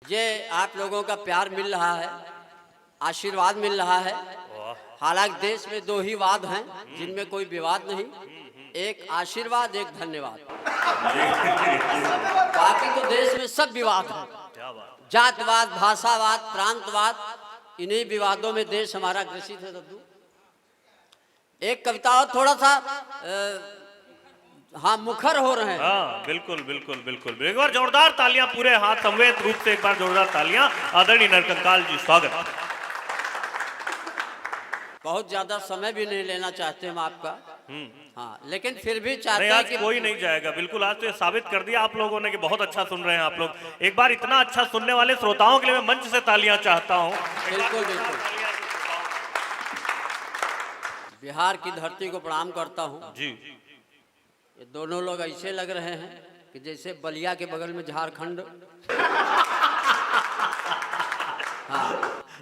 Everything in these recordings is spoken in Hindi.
ये आप लोगों का प्यार मिल रहा है, आशीर्वाद मिल रहा है। हालांकि देश में दो ही वाद हैं जिनमें कोई विवाद नहीं, एक आशीर्वाद एक धन्यवाद। बाकी तो देश में सब विवाद है, जातवाद, भाषावाद, प्रांतवाद, इन्हीं विवादों में देश हमारा ग्रसित है। दद्दू एक कविता और थोड़ा सा हाँ मुखर हो रहे हैं। हाँ बिल्कुल बिल्कुल बिल्कुल, एक बार जोरदार तालियां, पूरे हाथ समवेत रूप से एक बार जोरदार तालियां। आदरणीय नरकंकाल जी स्वागत। बहुत ज्यादा समय भी नहीं लेना चाहते हम आपका, हाँ, लेकिन फिर भी चाहते हैं आज कि कोई नहीं जाएगा। बिल्कुल, आज तो ये साबित कर दिया आप लोगों ने कि बहुत अच्छा सुन रहे हैं आप लोग। एक बार इतना अच्छा सुनने वाले श्रोताओं के लिए मैं मंच से तालियां चाहता हूं। बिल्कुल बिल्कुल, बिहार की धरती को प्रणाम करता हूँ जी। ये दोनों लोग ऐसे लग रहे हैं कि जैसे बलिया के बगल में झारखंड। हाँ,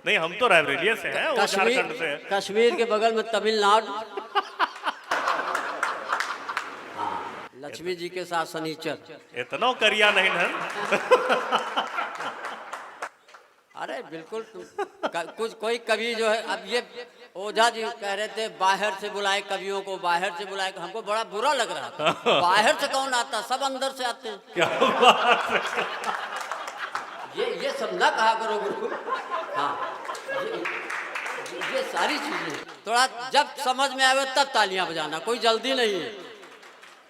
नहीं, हम तो रायबरेली से हैं, वो झारखंड से हैं। कश्मीर के बगल में तमिलनाडु। लक्ष्मी जी के साथ शनिचर। इतना करिया नहीं है। अरे बिल्कुल, कुछ कोई कवि जो है, अब ये ओझा जी कह रहे थे बाहर से बुलाए कवियों को, बाहर से बुलाए, हमको बड़ा बुरा लग रहा था। बाहर से कौन आता, सब अंदर से आते हैं। क्या बात है। ये सब ना कहा करो गुरु। हाँ, ये सारी चीजें थोड़ा जब समझ में आवे तब तालियां बजाना, कोई जल्दी नहीं है।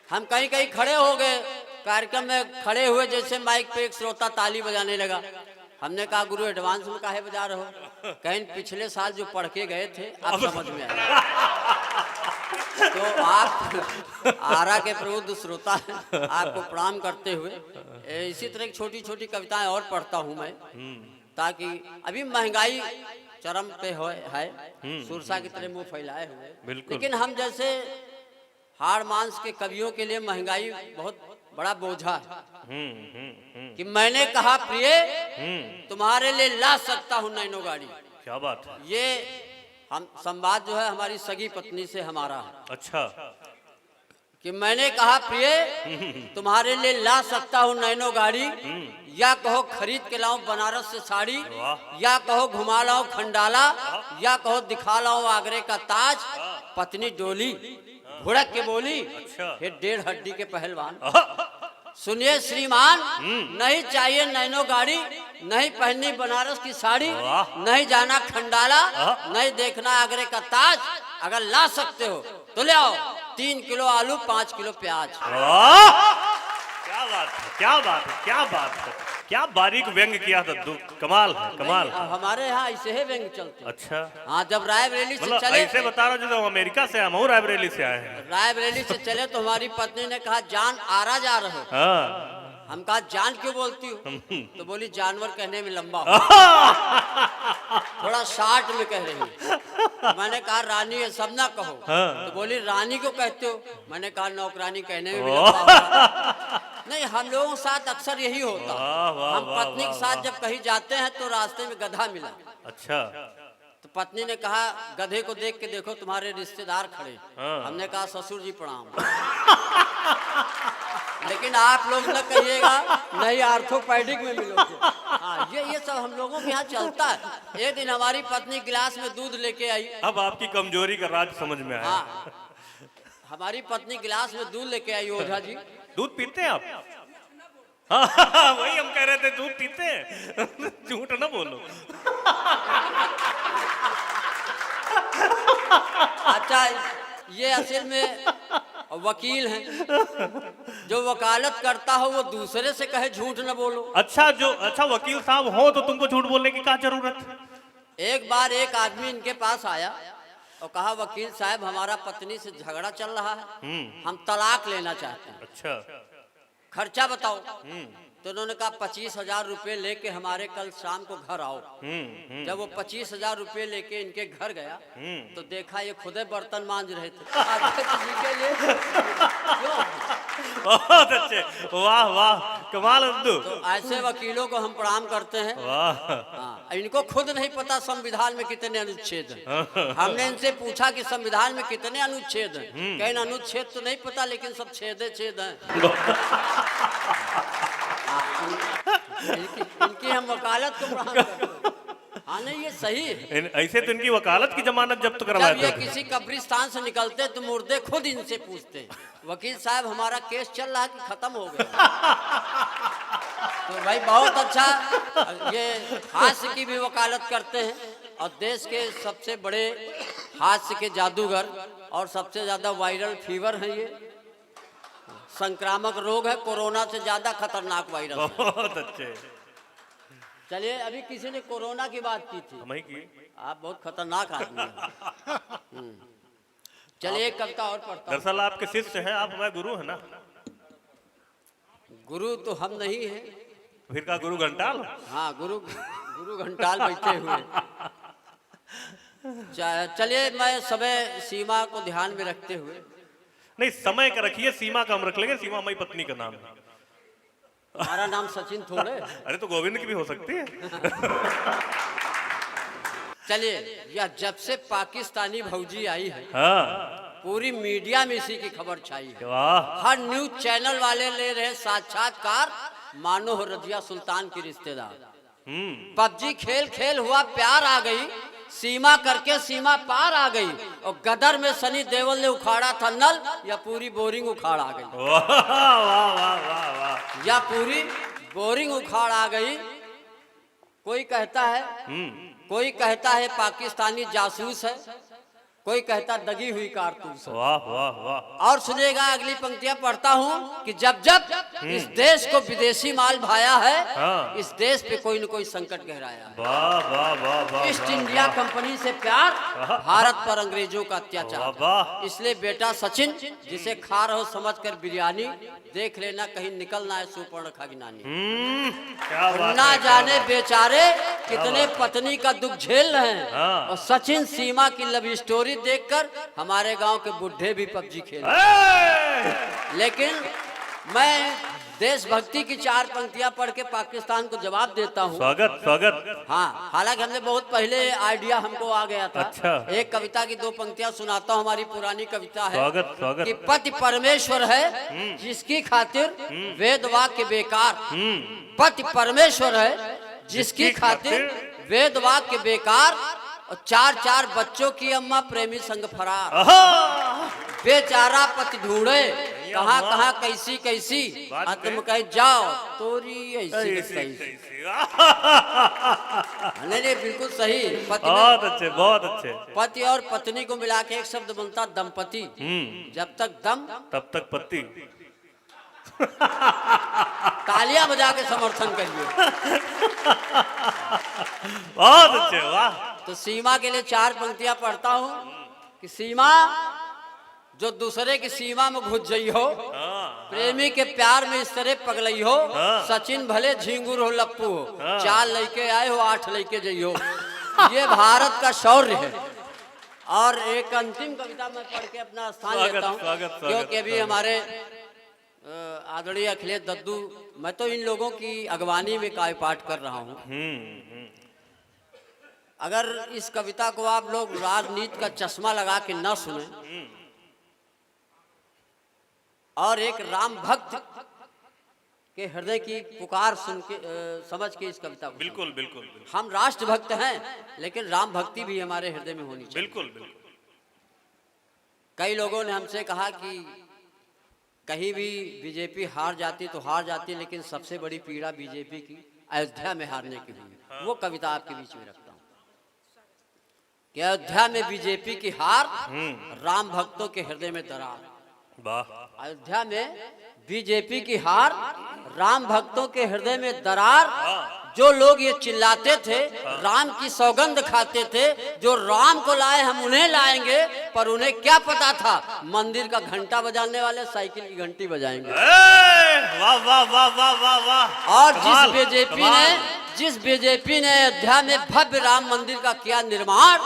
हम कहीं कहीं खड़े हो गए, कार्यक्रम में खड़े हुए, जैसे माइक पे एक श्रोता ताली बजाने लगा, हमने कहा गुरु एडवांस में काहे बजा रहे हो? कहीं पिछले साल जो पढ़ के गए थे अब समझ में आया। तो आप आरा के प्रबुद्ध श्रोता हैं, आपको प्रणाम करते हुए इसी तरह की छोटी छोटी कविताएं और पढ़ता हूं मैं, ताकि अभी महंगाई चरम पे है, सुरसा की तरह मुंह फैलाए हुए, लेकिन हम जैसे हाड़ मांस के कवियों के लिए महंगाई बहुत बड़ा बोझा है। कि मैंने कहा प्रिय तुम्हारे लिए ला सकता हूं नैनो गाड़ी। क्या बात है। ये हम संवाद जो है हमारी सगी पत्नी से हमारा है। अच्छा, कि मैंने कहा प्रिय तुम्हारे लिए ला सकता हूं नैनो गाड़ी, या कहो खरीद के लाऊं बनारस से साड़ी, या कहो घुमा लाऊं खंडाला, या कहो दिखा लाऊं आगरे का ताज। पत्नी डोली भुड़क के बोली, हे 1.5 हड्डी के पहलवान, सुनिए श्रीमान, नहीं चाहिए नैनो गाड़ी, नहीं पहननी बनारस की साड़ी, नहीं जाना खंडाला, नहीं देखना आगरे का ताज। अगर ला सकते हो तो ले आओ 3 किलो आलू, 5 किलो प्याज। क्या बात है, क्या बात है, क्या बात है, क्या बारीक व्यंग किया दद्दू, कमाल है, कमाल। हमारे यहाँ ऐसे ही व्यंग चलते। अच्छा, हाँ, जब रायबरेली से चले, ऐसे बता रहा हूँ जैसे अमेरिका से हम रायबरेली से आए हैं। रायबरेली से चले तो हमारी पत्नी ने कहा जान आरा जा रहे हो। हाँ। हम कहा जान क्यों बोलती हो? तो बोली जानवर कहने में लंबा हो, थोड़ा शार्ट में कह रही है। मैंने कहा रानी ये सब ना कहो। तो बोली रानी को कहते हो? मैंने कहा नौकरानी कहने में भी लंबा हो। नहीं, हम लोगों के साथ अक्सर यही होता। हम पत्नी के साथ जब कहीं जाते हैं तो रास्ते में गधा मिला। अच्छा, तो पत्नी ने कहा गधे को देख के देखो तुम्हारे रिश्तेदार खड़े। हमने कहा ससुर जी प्रणाम। लेकिन आप लोग न कहिएगा नहीं आर्थोपैडिक में मिलोगे। हाँ, ये सब हम लोगों के यहाँ चलता है। एक दिन हमारी पत्नी गिलास में दूध लेके आई। अब आपकी कमजोरी का राज समझ में आया। हाँ, हमारी पत्नी गिलास में दूध लेके आई। ओझा जी दूध पीते हैं आप? हाँ, वही हम कह रहे थे, दूध पीते हैं। झूठ ना बोलो। अच्छा, ये असल में वकील हैं, जो वकालत करता हो वो दूसरे से कहे झूठ न बोलो। अच्छा वकील साहब हो तो तुमको झूठ बोलने की क्या जरूरत? एक बार एक आदमी इनके पास आया और कहा वकील साहब हमारा पत्नी से झगड़ा चल रहा है, हम तलाक लेना चाहते हैं। अच्छा, खर्चा बताओ। तो उन्होंने कहा 25,000 रुपये लेके हमारे कल शाम को घर आओ। जब वो 25,000 रुपये लेके इनके घर गया तो देखा ये खुदे बर्तन मांज रहे थे। जी के लिए क्यों? बहुत अच्छे, वाह वाह, कमाल दद्दू। तो ऐसे वकीलों को हम प्रणाम करते हैं। हाँ, इनको खुद नहीं पता संविधान में कितने अनुच्छेद हैं। हमने इनसे पूछा कि संविधान में कितने अनुच्छेद हैं, कहीं अनुच्छेद तो नहीं पता, लेकिन सब छेद हैं। इनकी हम वकालत को प्रणाम करते हैं। हाँ नहीं, ये सही है। ऐसे तो इनकी वकालत की जमानत जब्त जब करवाते ये थे। किसी कब्रिस्तान से निकलते तो मुर्दे खुद इनसे पूछते हैं, वकील साहब हमारा केस चल रहा है कि खत्म हो गया। तो भाई बहुत अच्छा, ये हास्य की भी वकालत करते हैं और देश के सबसे बड़े हास्य के जादूगर और सबसे ज्यादा वायरल फीवर है ये, संक्रामक रोग है, कोरोना से ज्यादा खतरनाक वायरस है। बहुत अच्छे। चलिए, अभी किसी ने कोरोना की बात की थी, हम ही की। आप बहुत खतरनाक आदमी हैं। चलिए एक कविता और पढ़ता हूँ। दरअसल आपके शिष्य हैं, आप हमारे गुरु है ना। गुरु तो हम नहीं हैं। फिर का गुरु घंटाल। हाँ, गुरु घंटाल बैठे हुए। चलिए, मैं समय सीमा को ध्यान में रखते हुए, नहीं समय का रखिए, सीमा का हम रख लेंगे, सीमा हमारी पत्नी का नाम है। हमारा नाम सचिन थोड़े। अरे तो गोविंद की भी हो सकती है। चलिए, यह जब से पाकिस्तानी भौजी आई है, हाँ। पूरी मीडिया में इसी की खबर छाई है। वाह। हर न्यूज चैनल वाले ले रहे साक्षात्कार, मानो हो रजिया सुल्तान की रिश्तेदार। पबजी खेल खेल हुआ प्यार आ गई, सीमा करके सीमा पार आ गई, और गदर में सनी देओल ने उखाड़ा था नल, या पूरी बोरिंग उखाड़ आ गई। वाह वाह वाह वाह वाह। या पूरी बोरिंग उखाड़ आ गई। कोई कहता है पाकिस्तानी जासूस है, कोई कहता दगी हुई कारतूस है। वाह वाह वाह। और सुनेगा, अगली पंक्तियां पढ़ता हूँ कि जब जब इस देश को विदेशी माल भाया है, हाँ। इस देश पे कोई न कोई संकट गहराया है। वाह वाह वाह वाह। ईस्ट इंडिया कंपनी से प्यार, भारत पर अंग्रेजों का वाह अत्याचार। वाह। इसलिए बेटा सचिन, जिसे खा रहो समझकर बिरयानी, देख लेना कहीं निकल ना है सुपर्णखा गिनानी। क्या बात ना है, जाने बेचारे कितने पत्नी का दुख झेल रहे हैं। हाँ। और सचिन सीमा की लव स्टोरी देखकर हमारे गांव के बुढ़े भी पबजी खेल। लेकिन मैं देशभक्ति की 4 पंक्तियां पढ़ के पाकिस्तान को जवाब देता हूँ। स्वागत स्वागत। हाँ, हालांकि हमने बहुत पहले आइडिया हमको आ गया था। अच्छा। एक कविता की 2 पंक्तियां सुनाता हूँ, हमारी पुरानी कविता है। स्वागत स्वागत। कि पति परमेश्वर है जिसकी खातिर वेद वाक्य बेकार। पति परमेश्वर है जिसकी खातिर वेद वाक्य बेकार, और 4 बच्चों की अम्मा प्रेमी संग फरार। बेचारा पति ढूंढे कहाँ कहाँ कैसी कैसी, तुम कह जाओ तोरी ऐसी कैसी। नहीं, बिल्कुल सही। पति बहुत अच्छे बहुत अच्छे। पति और पत्नी को मिला के एक शब्द बनता दंपति। जब तक दम तब तक पत्ती। तालियां बजा के समर्थन करिए। बहुत अच्छे, वाह। तो सीमा के लिए 4 पंक्तियां पढ़ता हूँ कि सीमा जो दूसरे की सीमा में घुस गई हो, प्रेमी के प्यार में इस तरह पगलई हो, सचिन भले झिंगुर हो लप्पू हो, 4 लड़के आए हो 8 लड़के जई हो। ये भारत का शौर्य है। और एक अंतिम कविता मैं पढ़ के अपना स्थान लेता हूँ, क्योंकि अभी हमारे आदरणीय अखिलेश दद्दू, मैं तो इन लोगों की अगवानी में काय पाठ कर रहा हूँ। अगर इस कविता को आप लोग राजनीति का चश्मा लगा के न सुने और एक राम भक्त के हृदय की पुकार सुन के समझ के इस कविता को, बिल्कुल बिल्कुल। हम राष्ट्रभक्त हैं लेकिन राम भक्ति भी हमारे हृदय में होनी चाहिए। बिल्कुल बिल्कुल। कई लोगों ने हमसे कहा कि कहीं भी बीजेपी हार जाती तो हार जाती, लेकिन सबसे बड़ी पीड़ा बीजेपी की अयोध्या में हारने की हुई। वो कविता आपके बीच में रखता हूँ कि अयोध्या में बीजेपी की हार, राम भक्तों के हृदय में दरार। अयोध्या में बीजेपी की हार, राम भक्तों के हृदय में दरार। जो लोग ये चिल्लाते थे, राम की सौगंध खाते थे, जो राम को लाए हम उन्हें लाएंगे, पर उन्हें क्या पता था मंदिर का घंटा बजाने वाले साइकिल की घंटी बजाएंगे। वाह वाह वाह वाह वाह वाह। और जिस बीजेपी ने अयोध्या में भव्य राम मंदिर का किया निर्माण,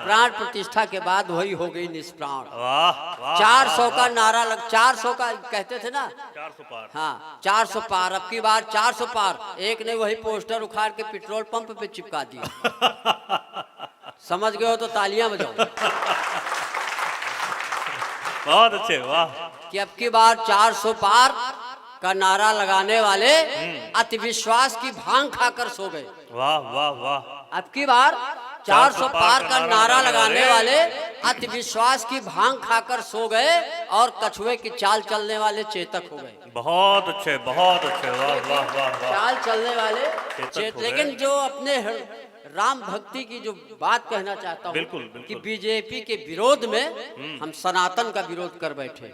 प्राण प्रतिष्ठा के बाद वही हो गई निष्प्राण। 400 का नारा 400 का कहते थे ना, 400 पार। हाँ 400 पार, अब की बार 400 पार। एक ने वही पोस्टर उखाड़ के पेट्रोल पंप पे चिपका दिया। समझ गए हो तो तालियां बजाओ। बहुत अच्छे, वाह। कि अब की बार 400 पार, का नारा लगाने वाले अति विश्वास की भांग खाकर सो गए। वाह वाह वाह। अब की बार 400 पार का नारा लगाने वाले अति विश्वास की भांग खाकर सो गए और कछुए की चाल चलने वाले चेतक हो गए। बहुत अच्छे बहुत अच्छे, वाह वाह वाह वाह। चाल चलने वाले चेतक हो लेकिन गए। जो अपने राम भक्ति की जो बात कहना चाहता हूँ बिल्कुल, बिल्कुल। कि बीजेपी के विरोध में हम सनातन का विरोध कर बैठे।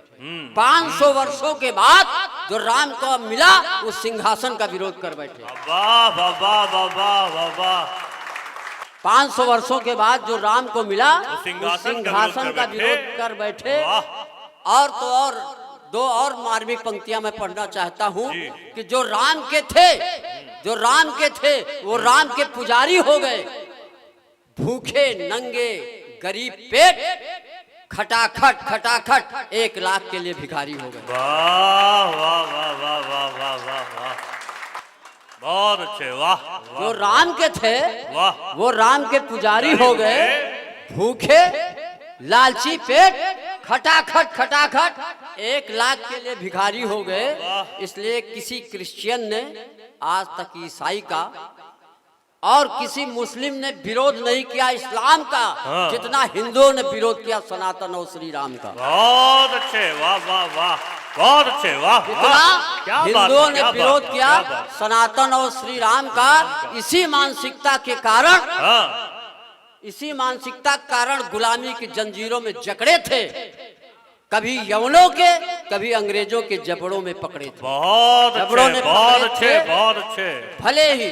500 वर्षों के बाद जो राम को मिला उस सिंहासन का विरोध कर बैठे। वाह वाह वाह वाह वाह वाह वाह। 500 वर्षों के बाद जो राम को मिला वो उस सिंहासन सिंहासन का का विरोध कर बैठे। वाह। और तो और दो और मार्मिक पंक्तियां मैं पढ़ना चाहता हूँ जी। कि जो राम के थे वो राम के पुजारी हो गए। भूखे नंगे गरीब पेट खटाखट खटाखट 1 लाख के लिए भिखारी हो गए। वाह वाह वाह वाह वाह वाह वाह वाह। बहुत अच्छे, वाह जो राम के थे वाह। वो राम के पुजारी हो गए। भूखे लालची पेट खटाखट खटाखट 1 लाख के लिए भिखारी हो गए। इसलिए किसी क्रिश्चियन ने आज तक ईसाई का और किसी मुस्लिम ने विरोध नहीं किया इस्लाम का जितना हिंदुओं ने विरोध किया सनातन और श्री राम का। बहुत अच्छे, वाह वाह वाह। बहुत अच्छे, वाह जितना वाह। क्या बात है, हिंदुओं ने क्या विरोध बात है, किया क्या बात। सनातन और श्री राम का इसी मानसिकता के कारण हाँ। इसी मानसिकता के कारण गुलामी की जंजीरों में जकड़े थे। कभी यवनों के कभी अंग्रेजों के जबड़ों में पकड़े थे। बहुत जबड़ों अच्छे ने बहुत पकड़े अच्छे थे। बहुत अच्छे। भले ही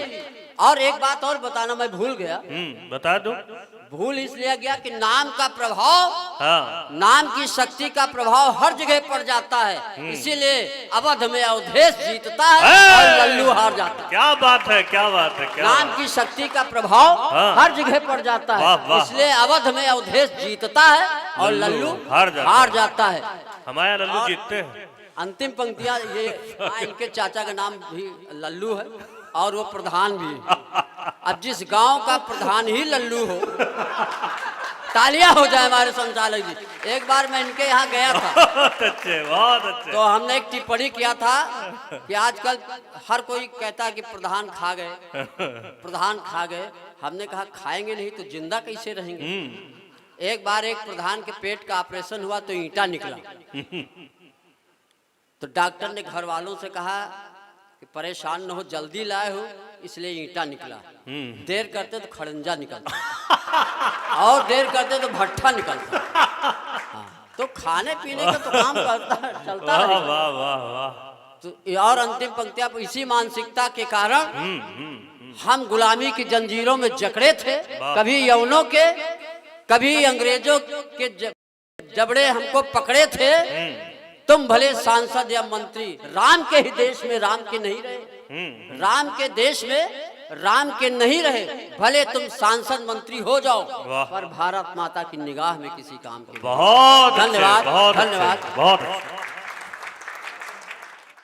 और एक बात और बताना मैं भूल गया। बता दो। भूल इसलिए गया कि नाम का प्रभाव हाँ। नाम की शक्ति का प्रभाव हर जगह पड़ जाता है। इसीलिए अवध में अवधेश जीतता है और लल्लू हार जाता है। क्या बात है, क्या बात है, क्या नाम की शक्ति का प्रभाव हाँ। हर जगह पड़ जाता वाह, है। वाह। इसलिए अवध में अवधेश जीतता है और लल्लू हार जाता है। हमारे लल्लू जीतते हैं। अंतिम पंक्तियां ये इनके चाचा का नाम भी लल्लू है और वो प्रधान भी है। अब जिस गांव का प्रधान ही लल्लू हो, तालियां हो जाए हमारे संचालक जी। एक बार मैं इनके यहाँ गया था बहुत अच्छे बहुत अच्छे। तो हमने एक टिप्पणी किया था कि आजकल हर कोई कहता है कि प्रधान खा गए प्रधान खा गए। हमने कहा खाएंगे नहीं तो जिंदा कैसे रहेंगे। एक बार एक प्रधान के पेट का ऑपरेशन हुआ तो ईंटा निकला। तो डॉक्टर ने घर वालों से कहा कि परेशान न हो, जल्दी लाए हो इसलिए ईंटा निकला। देर करते तो खड़ंजा निकलता और देर करते तो भट्ठा निकलता। तो खाने पीने का तो काम करता चलता वाह रहेगा। वाह वाह वाह। तो और अंतिम पंक्तियां इसी मानसिकता के कारण हम गुलामी की जंजीरों में जकड़े थे। कभी यवनों के कभी अंग्रेजों के जबड़े हमको पकड़े थे। तुम भले सांसद या मंत्री राम के ही देश में राम के नहीं रहे। राम के देश में राम के नहीं रहे। भले तुम सांसद मंत्री हो जाओ पर भारत माता की निगाह में किसी काम के। बहुत धन्यवाद बहुत धन्यवाद। बहुत अच्छे।